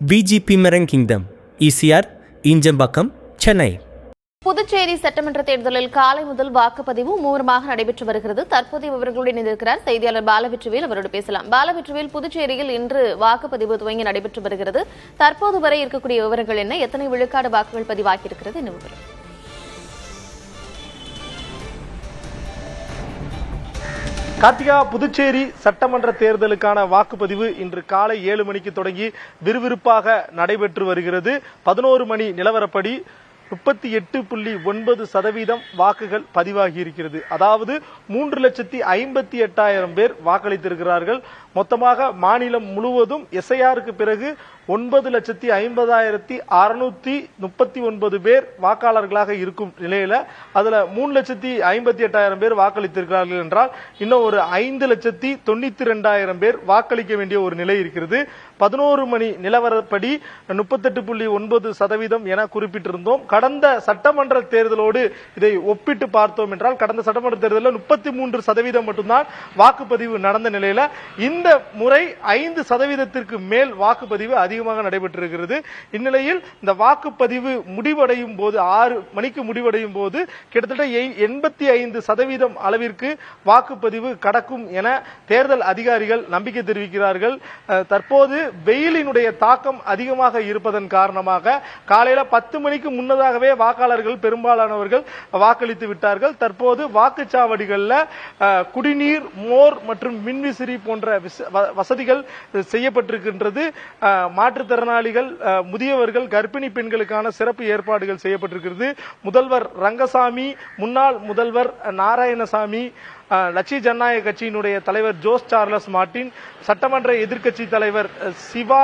BGP Merang Kingdom, ECR, Injambakkam, Chennai. Puducherry சட்டமன்ற தேர்தலில் காலை முதல் வாக்குப்பதிவு மும்முரமாக நடைபெற்று வருகிறது. தற்போது இவர்களுடன் இணைந்திருக்கிறார் செய்தியாளர் பாலவெற்றிவேல். அவரோடு பேசலாம். பாலவெற்றிவேல், புதுச்சேரியில் இன்று வாக்குப்பதிவு துவங்கி நடைபெற்று வருகிறது. தற்போது வரை இருக்கக்கூடிய விவரங்கள் என்ன? எத்தனை விழுக்காடு வாக்குகள் பதிவாகி இருக்கிறது? என்ன விவரம்? கார்த்திகா, புதுச்சேரி சட்டமன்ற தேர்தலுக்கான வாக்குப்பதிவு இன்று காலை 7 மணிக்கு தொடங்கி விறுவிறுப்பாக நடைபெற்று வருகிறது. 11 மணி நிலவரப்படி 38.9% வாக்குகள் பதிவாகி இருக்கிறது. அதாவது 3,58,000 பேர் வாக்களித்திருக்கிறார்கள். மொத்தமாக மாநிலம் முழுவதும் எஸ்ஐஆருக்கு பிறகு 9,50,639 பேர் வாக்காளர்களாக இருக்கும் நிலையில அதுல 3,58,000 பேர் வாக்களித்திருக்கிறார்கள் என்றால் இன்னும் ஒரு 5,92,000 பேர் வாக்களிக்க வேண்டிய ஒரு நிலை இருக்கிறது. 11 மணி நிலவரப்படி 38.9% என குறிப்பிட்டிருந்தோம். கடந்த சட்டமன்ற தேர்தலோடு இதை ஒப்பிட்டு பார்த்தோம் என்றால் கடந்த சட்டமன்ற தேர்தலில் 33% மட்டும்தான் வாக்குப்பதிவு நடந்த நிலையில இந்த முறை 5%க்கு மேல் வாக்குப்பதிவு அதிகமாக நடைபெற்றிருக்கிறது. இந்நிலையில் இந்த வாக்குப்பதிவு முடிவடையும் போது 6 மணிக்கு முடிவடையும் போது கிட்டத்தட்ட 85% அளவிற்கு வாக்குப்பதிவு கடக்கும் என தேர்தல் அதிகாரிகள் நம்பிக்கை தெரிவிக்கிறார்கள். தற்போது வெயிலினுடைய தாக்கம் அதிகமாக இருப்பதன் காரணமாக காலையில 10 மணிக்கு முன்னதாகவே வாக்காளர்கள் பெரும்பாலானவர்கள் வாக்களித்து விட்டார்கள். தற்போது வாக்குச்சாவடிகளில் குடிநீர், மோர் மற்றும் மின்விசிறி போன்ற வசதிகள் செய்யப்பட்டிருக்கின்றது. மாற்றுத்திறனாளிகள், முதியவர்கள், கர்ப்பிணி பெண்களுக்கான சிறப்பு ஏற்பாடுகள் செய்யப்பட்டிருக்கிறது. முதல்வர் ரங்கசாமி, முன்னாள் முதல்வர் நாராயணசாமி, லட்சிய ஜனநாயக கட்சியினுடைய தலைவர் ஜோஸ் சார்லஸ் மார்டின், சட்டமன்ற எதிர்க்கட்சி தலைவர் சிவா,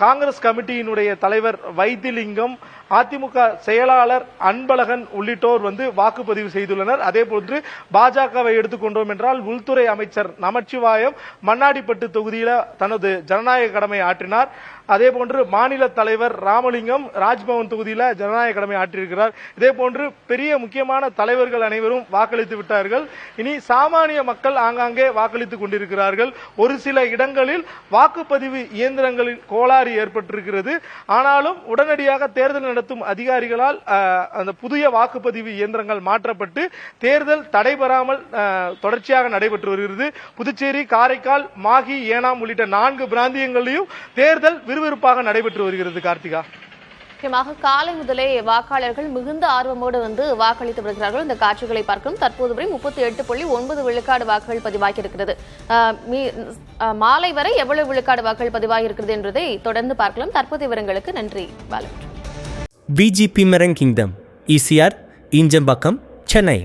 காங்கிரஸ் கமிட்டியினுடைய தலைவர் வைத்திலிங்கம், அதிமுக செயலாளர் அன்பழகன் உள்ளிட்டோர் வாக்குப்பதிவு செய்துள்ளனர். அதே போன்று பாஜகவை எடுத்துக்கொண்டோம் என்றால் உள்துறை அமைச்சர் நமச்சிவாயம் மண்ணாடிப்பட்டு தொகுதியில தனது ஜனநாயக கடமை ஆற்றினார். அதே போன்று மாநில தலைவர் ராமலிங்கம் ராஜ்பவன் தொகுதியில ஜனநாயக கடமை ஆற்றியிருக்கிறார். இதே போன்று பெரிய முக்கியமான தலைவர்கள் அனைவரும் வாக்களித்து விட்டார்கள். இனி சாமானிய மக்கள் ஆங்காங்கே வாக்களித்துக் கொண்டிருக்கிறார்கள். ஒரு சில இடங்களில் வாக்குப்பதிவு இயந்திரங்களில் கோளாறு ஏற்பட்டிருக்கிறது. ஆனாலும் உடனடியாக தேர்தல் நடத்தும் அதிகாரிகளால் அந்த புதிய வாக்குப்பதிவு இயந்திரங்கள் மாற்றப்பட்டு தேர்தல் தடைபெறாமல் தொடர்ச்சியாக நடைபெற்று வருகிறது. புதுச்சேரி, காரைக்கால், மாஹி, ஏனாம் உள்ளிட்ட 4 பிராந்தியங்களிலும் தேர்தல் விறுவிறுப்பாக நடைபெற்று வருகிறது. கார்த்திகா, முக்கியமாக காலை முதலே வாக்காளர்கள் மிகுந்த ஆர்வமோடு வாக்களித்து வருகிறார்கள். இந்த காட்சிகளை பார்க்கிறோம். தற்போது வரை 38.9 விழுக்காடு வாக்குகள் பதிவாகி இருக்கிறது. மாலை வரை எவ்வளவு விழுக்காடு வாக்குகள் பதிவாகி இருக்கிறது என்பதை தொடர்ந்து பார்க்கலாம். தற்போதைய விவரங்களுக்கு நன்றி Balan. BGP Merang Kingdom, ECR, Injambakkam, Chennai.